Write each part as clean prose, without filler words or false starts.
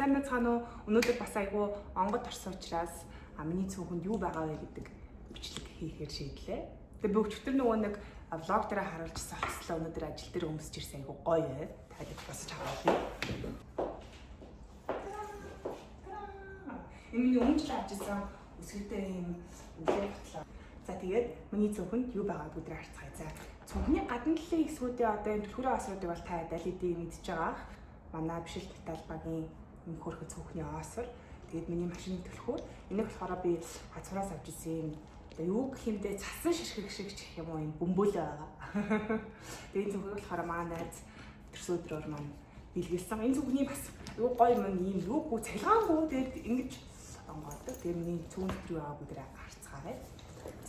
Сайн байцгаана уу? Өнөөдөр бас айгүй онгод орсон учраас миний цөөхөнд юу байгаа вэ гэдэг бичлэг хийхээр шийдлээ. Тэгээ бүгдчтэр нөгөө нэг влог дээр харуулжсан хослоо өнөөдөр ажил дээр өмсөж ирсэн айгүй гоё бай. Дахиад босож аваад. Миний өмнө л авчихсан өсгөлтэй юм үлээ ботлоо. За тэгээд миний цөөхөнд юу байгааг өдөр харцгаая. За цөөхний гадна талын хэсгүүдээ одоо энэ түлхүүрээ осруудыг бол та адил хэдий мэдчихэж байгаа. Манай бишил детальбагийн юм хөрхө цөөхний осор. Тэгээд миний машины түлхүүр. Энийг болохоор би хацуураас авч ирсэн юм. Одоо юу гэх юм бэ? Цасан шишгэг шиг ч гэх юм уу юм бөмбөлөө байгаа. Тэгээд цөөхөөр болохоор манай найз төрсөн өдрөөр маань бэлгэлсэн. Энэ цөөхний бас юу гоё юм ийм юугүй цалгаангүй тэгээд ингэж онгоодог. Тэгээд миний цөөхөн өдрөө аваад өдрөө харцгаарай.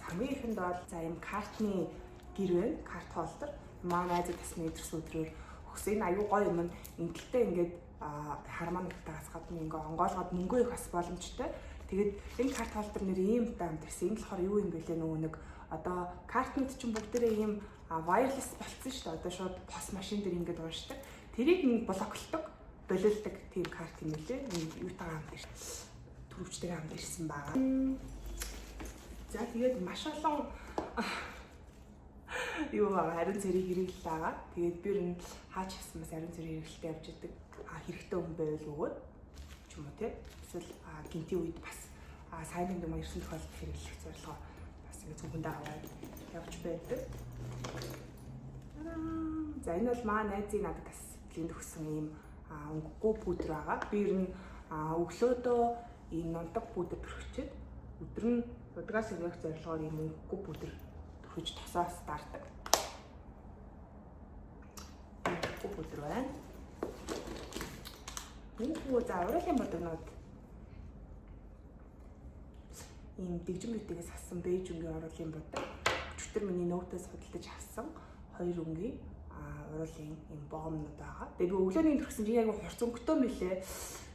Хамгийн ихэнд бол за юм картны гэр байна. Карт холдор. Манай найзад тасны төрсөн өдрөөр өгсөн. Энэ аюу гоё юм. Ингэлтэй ингээд хармаа нэгтээс гадна ингээ онгоолгоод мөнгөө их бас боломжтой. Тэгээд энэ карт холдор нэр ийм даам төрсөн. Энэ болохоор юу юм бэ лээ нөгөө нэг одоо картнууд чинь бүгдээрээ ийм wireless болцсон шүү дээ. Одоо шууд пос машин дээр ингээд уушдаг. Тэрийг нэг блоклдог, болилдог тийм карт юм лээ. Юутайгаа хамт ирсэн. Төрөвчтэйгээ хамт ирсэн байгаа. За тэгээд маш олон юу ариун цэрэг хэрэглэл байгаа. Тэгээд би ер нь хаач явсан бас ариун цэрэг хэрэглэлтэй явж идэг. Хэрэгтэй хүн байвал өгөөд ч юм уу те. Эсвэл гинтийн үед бас сайн юм юм ирсэн тохиолдолд хэрэглэх зорилгоо бас ингэ зөвхөндөө аваад явж байдаг. За энэ бол маа найзын надад бас линд өгсөн ийм өнгөгүй пудр байгаа. Би ер нь өглөөдөө ийм нундаг пудр төрчихөд өдөр нь удгаас ирэх зорилгоор ийм өнгөгүй пудр төрөж тосоос даардаг. Өнгөгүй пудр байна. Үгүй за урайлын бодогнууд ийм дэгжин битгээс авсан бэж өнгийн оруулын бодог. Өчтөр миний ноутоос худалдаж авсан хоёр өнгийн уруулын ийм боомнууд байгаа. Тэгээ би өглөөний төрсөн чинь айгу хурц өнгөтэй мөлий.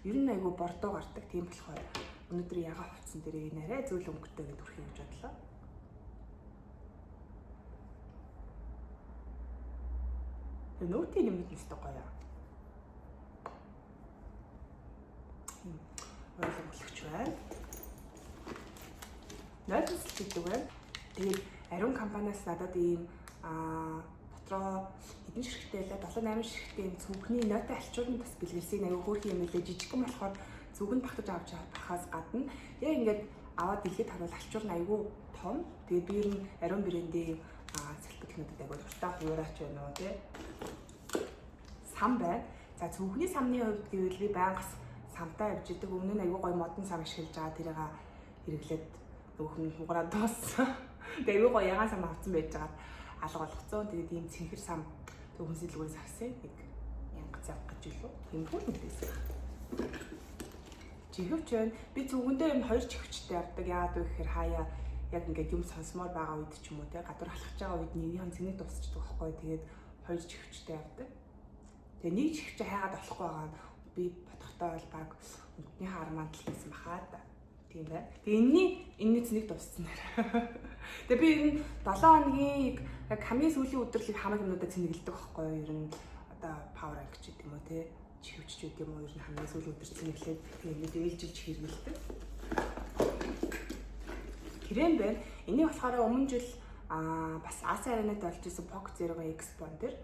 Ер нь айгу бордоо гардаг. Тийм болохоор өнөөдөр ягаа хувцсан дээрээ нарай зөвл өнгөтэй гэж төрхий гэж бодлоо. Ноутын юм нэстэ гоё. Ойлгомжлогч байна. Найдас гэдэг байна. Тэгээд ариун компаниас надад ийм дотроо хэдэн ширхтээ лээ 7-8 ширхтээ цүнхний нотой алчуурны бас бэлгэлсийг аягүй хөөрхөн юм лээ жижигхэн болохоор зүгэнд багтаж авч байхаас гадна яг ингээд аваад дэлгэд харуул алчуур нь аягүй том. Тэгээд би ер нь ариун брэндийн цэлбэрлэгнүүдэд аягүй дуртай хуураач байна уу тий. Сам байна. За цүнхний самны хувьд гэвэл би байнгас самтаа явж идэг. Өмнө нь аягүй гоё модон сам ашиглаж байгаа. Тэрийг хэрэглээд нөхөн хугараад дууссан. Тэгээ аягүй гоё ягаан сам авсан байж байгаа. Алга болгоцсон. Тэгээд ийм цэнхэр сам зөвхөн сэлгүүрээс авсан. Нэг 1000 зав гэж илүү. Тийм бүр мэдээс. Чихвч байна. Би зөвхөндөө юм хоёр чихвчтэй явдаг. Яагаад вэ гэхээр хаяа яг ингээд юм сонсомоор байгаа үед ч юм уу те гадуур халахж байгаа үед нэгнийхэн цэнийг дуусчихдаг байхгүй. Тэгээд хоёр чихвчтэй явдаг. Тэгээ нэг чихвч хайгаад болохгүй байгаа. Би бодохдоо бол баг өнгөний хармаанд л хийсэн бахаа да. Тийм бай. Тэгээ энэний цэнийг дууссан нэр. Тэгээ би энэ 7 хоногийн яг хамгийн сүүлийн өдрөлийг хамаг юмудаа цэнэглэдэг байхгүй юу? Ер нь одоо power rank ч гэдэг юм уу те чихвч ч гэдэг юм уу? Ер нь хамгийн сүүлийн өдөр цэнэглээд тэгээд ээлжилж хэрэгэлдэг. Крем байна. Энийг болохоор өмнө жил бас Аси аренад болж исэн Poco Zero X Bond дээр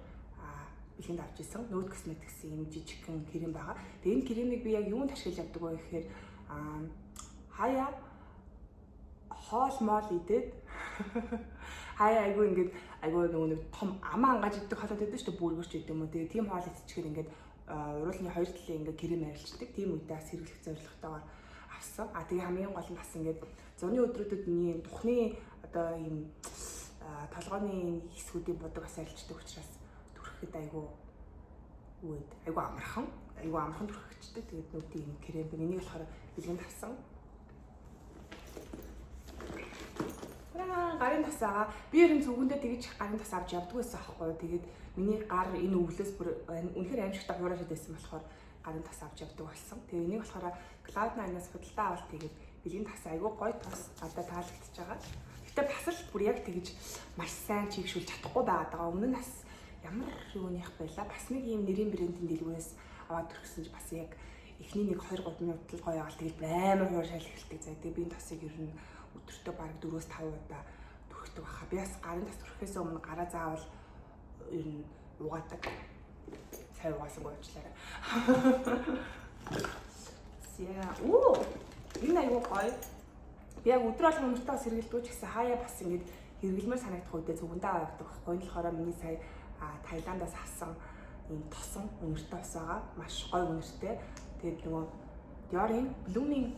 бэлэнд авч исэн Nude Cosmetics юм жижигхэн крем байгаа. Тэгээ энэ кремийг би яг юунд ашиглаж явдаг вэ гэхээр хаяа хоол мол идээд хаяа айгүй ингээд айгүй нөгөө нэг том амаа ангааж идэх хоолой байдаг шүү дээ бүргэрч идэв юм уу. Тэгээ тийм хоол идчихээр ингээд уруулны хоёр талын ингээд крем арилждаг. Тийм үедээ бас хэрэглэх зорилготойгоор авсан. Тэгээ хамгийн гол нь бас ингээд зуны өдрүүдэд миний тухны одоо ийм толгойн хэсгүүдийн бодог бас арилждаг учраас айгу үед айгу амархан төрхөгчтэй. Тэгээд нүдийн крем би энийг болохоор бэлгэнд авсан. Гарын тас байгаа. Би ер нь зөвхөндөө тэгж гарын тас авч явдаг байсан аахгүй. Тэгээд миний гар энэ өвлөөс бүр үнэхээр аимшигтай хуурашаад байсан болохоор гарын тас авч явдаг болсон. Тэгээд энийг болохоор Cloud9-аас худалдаа авалт тэгээд бэлгэнд тас айгу гоё тас гадаа таалагдчихж байгаа. Гэтэ бас л бүр яг тэгж маш сайн чийгшүүлж чадахгүй байгаа. Өмнө нь бас ямар юуных байла бас нэг ийм нэрийн брэндийн дэлгүүрээс аваад төрсөн ч бас яг эхний 1-2-3 минут л гоё яваал тэгээд амар хууршаал эхэлдэг. За тэгээд би энэ тосыг ер нь өдөртөө бараг 4-5 удаа түрхдэг баха. Би бас гарын тос түрхэхээс өмнө гараа заавал ер нь угаадаг. Сайн угаасан гоёчлаарай. Яа. Энэ аюу гоё. Би яг өдөр болгон өнөртөө бас хэрэгэлдэг ч гэсэн хаяа бас ингэж хэрэглэмээр санагдах үедээ зөвхөндөө авдаг байхгүй. Энэ болохоор миний сая Таиландаас авсан ийм тосон өнөртөө ус байгаа. Маш гоё өнөртэй. Тэгээд нөгөө Dior-ийн Blooming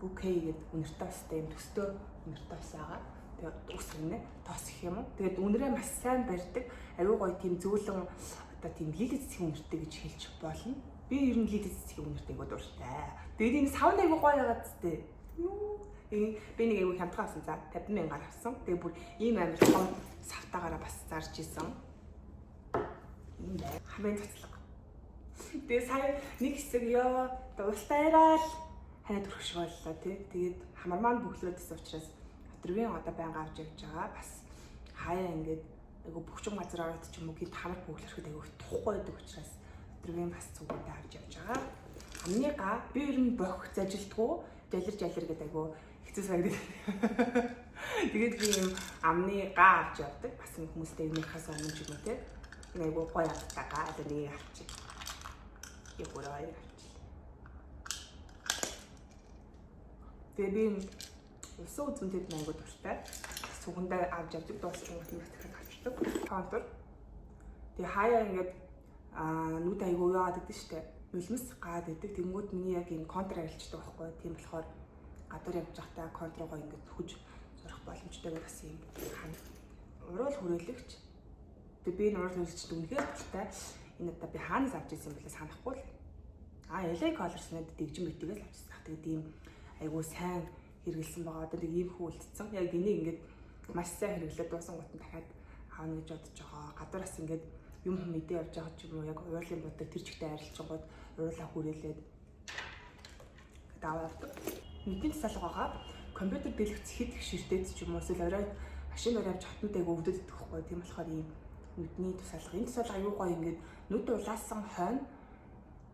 Bouquet гэдэг өнөртөө устай юм төстэй өнөртөө ус байгаа. Тэгээд ус гинэ тоос гэх юм уу. Тэгээд өнөрөө маш сайн барьдаг. Аюу гоё тийм зөөлөн одоо тийм лилит цэцгийн өнөртэй гэж хэлж болно. Би ер нь лилит цэцгийн өнөртэй гоо дуртай. Тэгээд энэ савн аюу гоё ягаад тээ. Би нэг аюу хямдхан авсан за 50,000-аар авсан. Тэгээд бүр ийм амар том савтаагаараа бас зарж исэн. Ийм бай. Хамын цацлага. Тэгээд сая нэг хэсэг ёо устайрал ханаа төрөх шиг боллоо тий. Тэгээд хамар маань бөглөөдсөн учраас өдрийн одоо байнга авч явж байгаа. Бас хаяа ингээд айгу бөхчөн газар ороод ч юм уу гээд хамар бөглөрөхөд айгу тухгүй байдаг учраас өдрийн бас зүгтээ авч явж байгаа. Амныгаа би ер нь бохих зажилдгүү жалир гэдэг айгу хэцүү санагдав. Тэгээд би юм амныгаа авч явдаг. Бас юм хүмүүстэй юм хасаа өмнө ч юм уу тий. Айгу гоё автагаа одоо нэг авчих. Япорой авчих. Тэгээд би өсөө үзмэдэд айгу дуртай. Сүгэндээ авч явдаг дууссан хүмүүс дахиад авчдаг. Контур. Тэгээ хаяа ингээд нүд айгу яагаад гэдэг штэ. Нулимс гаад идэг. Тэнгүүд миний яг энэ контур арилждаг байхгүй. Тийм болохоор гадуур явж байхдаа контургоо ингээд хүж сурах боломжтой бас юм хань. Уруул хүрээлэгч. Тэгээ би энэ уруул хүрээлэгчд үнэхээр дуртай. Энэ одоо би хаанаас авч ирсэн юм бэлээ санахгүй л. LA Colors нэд дэгжин битгээс авчихсан. Тэгээд ийм айгу сайн хэрэгэлсэн байгаа. Одоо нэг ийм хүүлдсэн. Яг энийг ингээд маш сайн хэрэглээд дуусан гот нь дахиад аавна гэж бодож байгаа. Гадуураас ингээд юм мэдээ явж байгаа ч юм уу яг уурлын бодог тэр чигтээ арилжчихгод уурлаа хүрээлээд даваад мэдээ тасалгагаа компьютер дэлгэц хэд их ширтээд ч юм уу эсвэл орой машин барь авч хотнууд айгу өвдөд идэх байхгүй. Тийм болохоор ийм нүдний тусалга. Энэ тусалга аюу гоё ингээд нүд улаасан хойно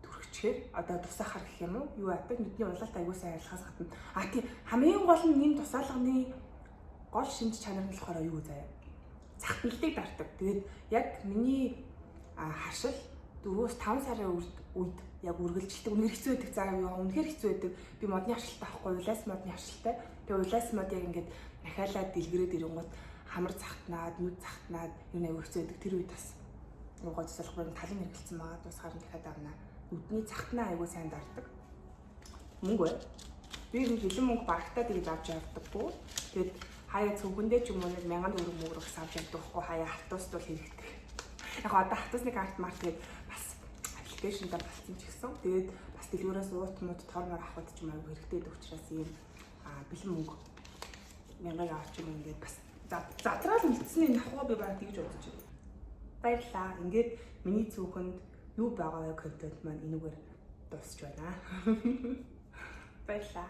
түрхчээр одоо тусаахаар гэх юм уу юу яадаг нүдний улаалт аюу сайн арилгахаас гадна тийм хамгийн гол нь энэ тусалганы гол шинж чанар нь болохоор юу заяа захтналыг дардаг. Тэгээд яг миний хашил 4-5 сарын үед яг үргэлжилдэг. Үнээр хэцүү байдаг. За юу үнэхээр хэцүү байдаг. Би модны хашилтай авахгүй улаас модны хашилтай. Тэгээд улаас мод яг ингээд дахиалаад дэлгэрээд ирэнгүүт хамар захтнаад, нүд захтнаад юу аягүй хэцүү байдаг. Тэр үед бас нөгөө тусалбар нь талын хэрэгэлсэн байгаа. Тусгаар нь дахиад авна. Нүдний захтнаа аягүй сайн дардаг. Мөнгө бай. Би энэ хилэн мөнгө багтаад ингэж авч явдаггүй. Тэгээд хаяа цүгэндээ ч юм уу 1000 төгрөг мөнгө авч явдаг байхгүй хаяа хатуст бол хэрэгтэй. Яг одоо хатусны карт марк гээд бас аппликейшнда болсон ч гэсэн. Тэгээд бас дэлгүүрээс уут мод тормоор авахд ч юм аягүй хэрэгтэй гэдэг учраас ийм бэлэн мөнгө 1000 авч юм ингээд бас задраал үлдсэний нахгаа би баг тэгж бодож байна. Баярлаа. Ингээд миний цүгэнд юу байгаа вэ контент маань энэгээр дуусч байна. Баярлаа.